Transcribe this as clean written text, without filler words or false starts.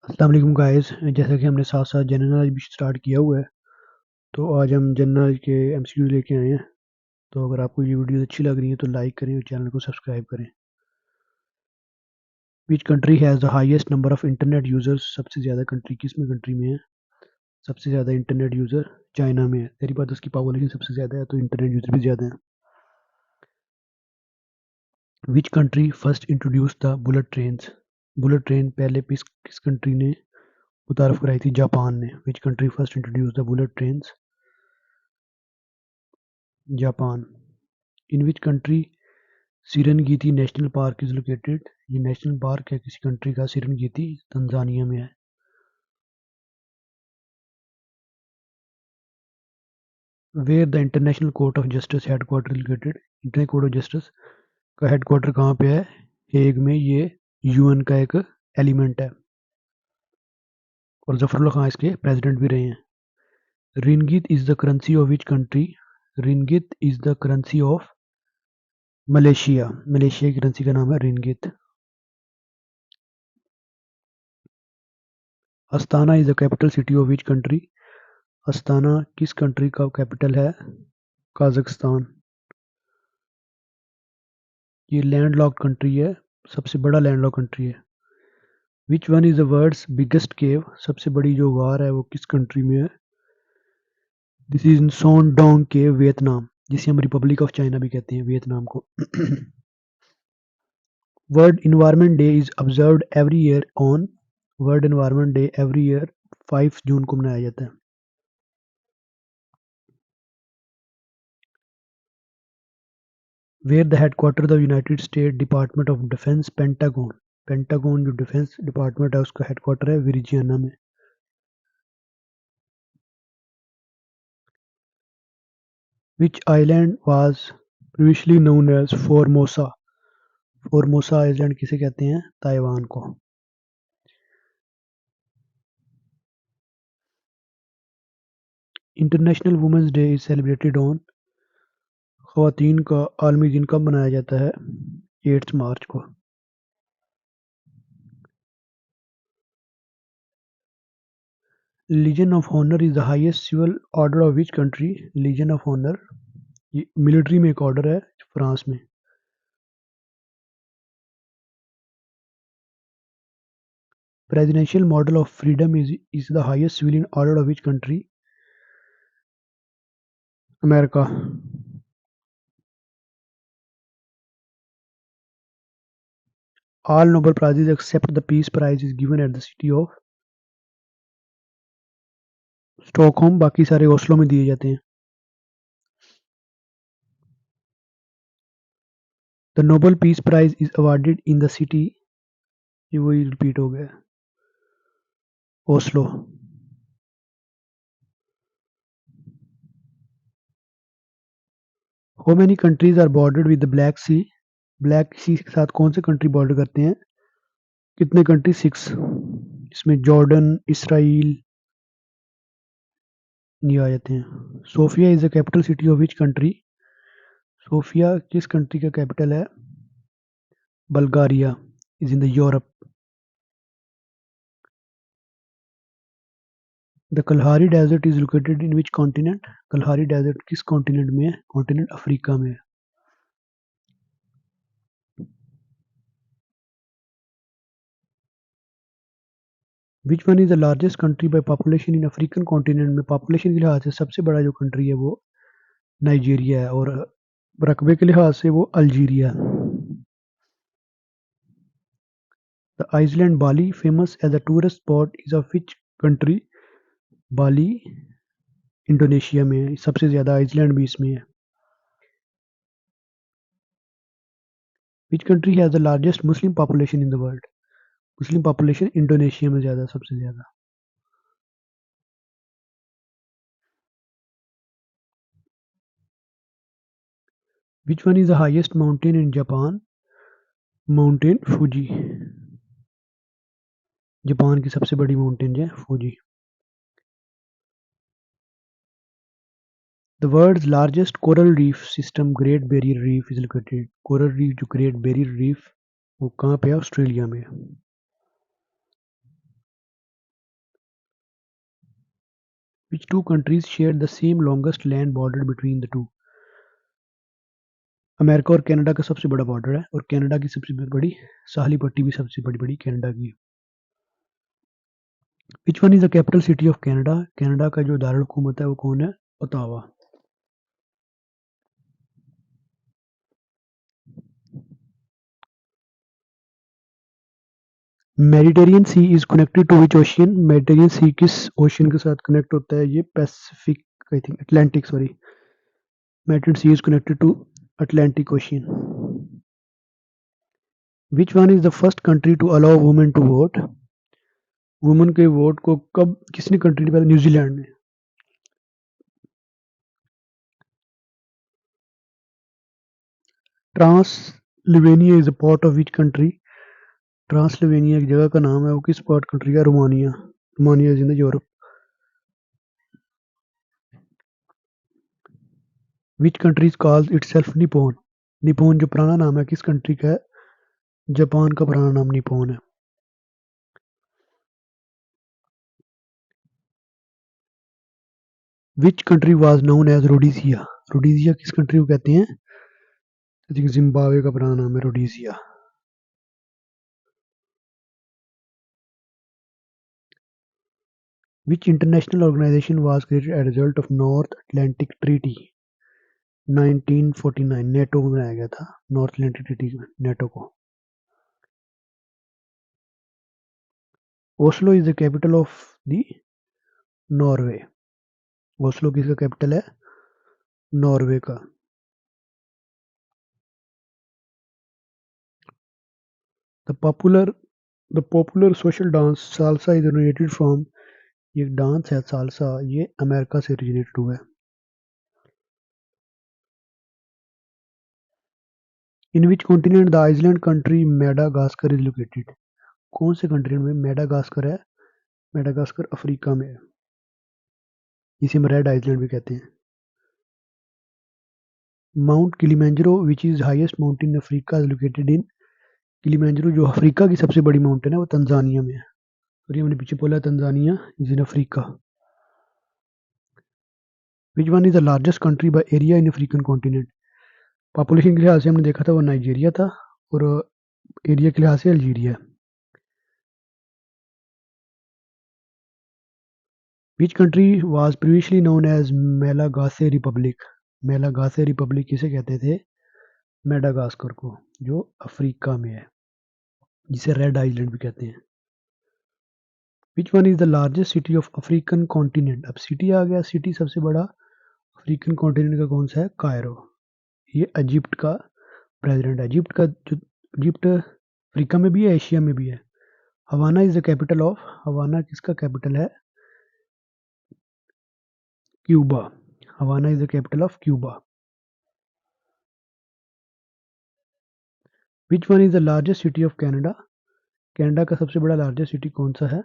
अस्सलाम वालेकुम गाइस। जैसा कि हमने साथ साथ जनरल नॉलेज भी स्टार्ट किया हुआ है, तो आज हम जनरल नॉलेज के एमसीक्यू लेके आए हैं। तो अगर आपको ये वीडियो अच्छी लग रही है तो लाइक करें और चैनल को सब्सक्राइब करें। विच country has the highest number of internet users? सबसे ज़्यादा कंट्री कंट्री में है? सबसे ज़्यादा इंटरनेट यूज़र चाइना में है। तेरी बात, उसकी पॉपुलेशन सबसे ज़्यादा है तो इंटरनेट यूज़र भी ज़्यादा है। Which country first introduce the bullet train? Bullet train पहले किस कंट्री ने मुतारफ कराई थी? जापान ने। Which country first introduce the bullet train? Japan. In which country Serengeti national park is located? ये नेशनल पार्क है किसी कंट्री का, सिरनगीती तंजानिया में है। Where the international court of justice headquarter located? International court of justice का headquarter कहाँ पे है? हेग में। ये यूएन का एक एलिमेंट है और जफरुल्लाह खान इसके प्रेसिडेंट भी रहे हैं। रिंगित is the currency of which country? रिंगित is the currency of Malaysia. Malaysia की करेंसी का नाम है रिंगित। Astana is the capital city of which country? Astana किस कंट्री का कैपिटल है? काजाकिस्तान। ये लैंडलॉक्ड कंट्री है, सबसे बड़ा लैंडलॉक्ड कंट्री है। Which one is the world's biggest cave? सबसे बड़ी जो गार है वो किस कंट्री में है? This is in Son Doong cave, Vietnam, जिसे हम रिपब्लिक ऑफ चाइना भी कहते हैं, वियतनाम को। World Environment Day is observed every year on? World Environment Day every year 5 June को मनाया जाता है। Where the headquarter of United State Department of Defence? Pentagon. Pentagon जो डिफेंस डिपार्टमेंट है उसका हेडक्वार्टर है वर्जीनिया में। Which island was previously known as Formosa? Formosa island किसे कहते हैं? ताइवान को। International Women's Day is celebrated on? ख़वातीन का आलमी दिन कब मनाया जाता है? 8 मार्च को। Legion of Honour is the highest civil order of which country? Legion of Honour military में एक ऑर्डर है, फ्रांस में। Presidential model of freedom is the highest civilian order of which country? America. All Nobel prizes except the Peace Prize is given at the city of Stockholm, बाकी सारे Oslo में दिए जाते हैं। The Nobel peace prize is awarded in the city, ये वही repeat हो गया, Oslo. How many countries are bordered with the Black Sea? Black Sea के साथ कौन से कंट्री बॉर्डर करते हैं? कितने कंट्री? 6। इसमें जॉर्डन, इसराइल ये आ जाते हैं। Sofia is the capital city of which country? Sofia किस कंट्री का कैपिटल है? Bulgaria is in the Europe. The Kalahari desert is located in which continent? Kalahari desert किस कॉन्टिनेंट में है? कॉन्टिनेंट अफ्रीका में है। Which one is the largest country by population in African continent? में population के लिहाज से सबसे बड़ा जो कंट्री है वो नाइजीरिया है और रकबे के लिहाज से वो अल्जीरिया है। The island Bali famous as a tourist spot is of which country? Bali Indonesia में है, सबसे ज़्यादा आइसलैंड भी इसमें है। Which country has the largest Muslim population in the world? Muslim population Indonesia में ज़्यादा, सबसे ज़्यादा। Which one is the highest mountain in Japan? Mountain Fuji, Japan की सबसे बड़ी माउंटेन है Fuji. The world's largest coral reef system, Great Barrier Reef, is located. Coral reef जो Great Barrier Reef वो कहाँ पे है? ऑस्ट्रेलिया में। Which two countries share the same longest land border between the two? America और Canada का सबसे बड़ा बॉर्डर है और कनाडा की सबसे बड़ी साहली पट्टी भी सबसे बड़ी कनाडा की है। Which one is the capital city of Canada? Canada का जो दारुल हुकूमत है वो कौन है? Ottawa. Mediterranean sea is connected to which ocean? Mediterranean sea किस ओशियन के साथ कनेक्ट होता है? ये Pacific, I think Atlantic, sorry. Mediterranean sea is connected to Atlantic ocean. Which one is the first country to allow women to vote? Women के vote को कब किसने कंट्री ने पहले? न्यूजीलैंड ने। ट्रांसल्वेनिया is a part of which country? ट्रांसल्वेनिया एक जगह का नाम है, वो किस पार्ट कंट्री का? Romania. Romania is in the Europe. Which country calls itself Nippon? Nippon जो पुराना नाम है किस कंट्री का है? जापान का पुराना नाम निपोन है। Which country was known as Rhodesia? Rhodesia किस कंट्री को कहते हैं? आई थिंक जिम्बाब्वे का पुराना नाम है Rhodesia. Which international organization was created as result of North Atlantic treaty? 1949 NATO में बनाया गया था, नॉर्थ अटलांटिक ट्रीटी में, नेटो को। Oslo is the capital of the Norway. Oslo किसका कैपिटल है? नॉर्वे का। The popular the popular social dance salsa is originated from. ये डांस है सालसा, ये अमेरिका से ओरिजिनेटेड हुआ है। In which continent the island country Madagascar is located? कौन से कंट्री में मेडागास्कर है? मेडागास्कर अफ्रीका में है। इसे हम रेड आइसलैंड भी कहते हैं। Mount Kilimanjaro which is highest mountain in Africa is located in. Kilimanjaro जो अफ्रीका की सबसे बड़ी माउंटेन है वो तंजानिया में है। और ये मैंने पीछे बोला Tanzania is in Africa. Which one is the largest country by area in African continent? Population के लिहाज से हमने देखा था वो नाइजीरिया था, और एरिया के लिहाज से Algeria. Which country was previously known as Malagasy republic? Malagasy republic किसे कहते थे? मेडागास्कर को, जो अफ्रीका में है, जिसे रेड आइलैंड भी कहते हैं। विच one is the largest city of African continent? अब सिटी आ गया, सिटी सबसे बड़ा अफ्रीकन कॉन्टिनेंट का कौन सा है? कायरो। ये इजिप्ट का प्रेसिडेंट है। इजिप्ट अफ्रीका में भी है, एशिया में भी है। Havana is the capital of. Havana किसका कैपिटल है? Cuba. Havana is the capital of Cuba. Which one is the largest city of Canada? Canada का सबसे बड़ा लार्जेस्ट सिटी कौन सा है?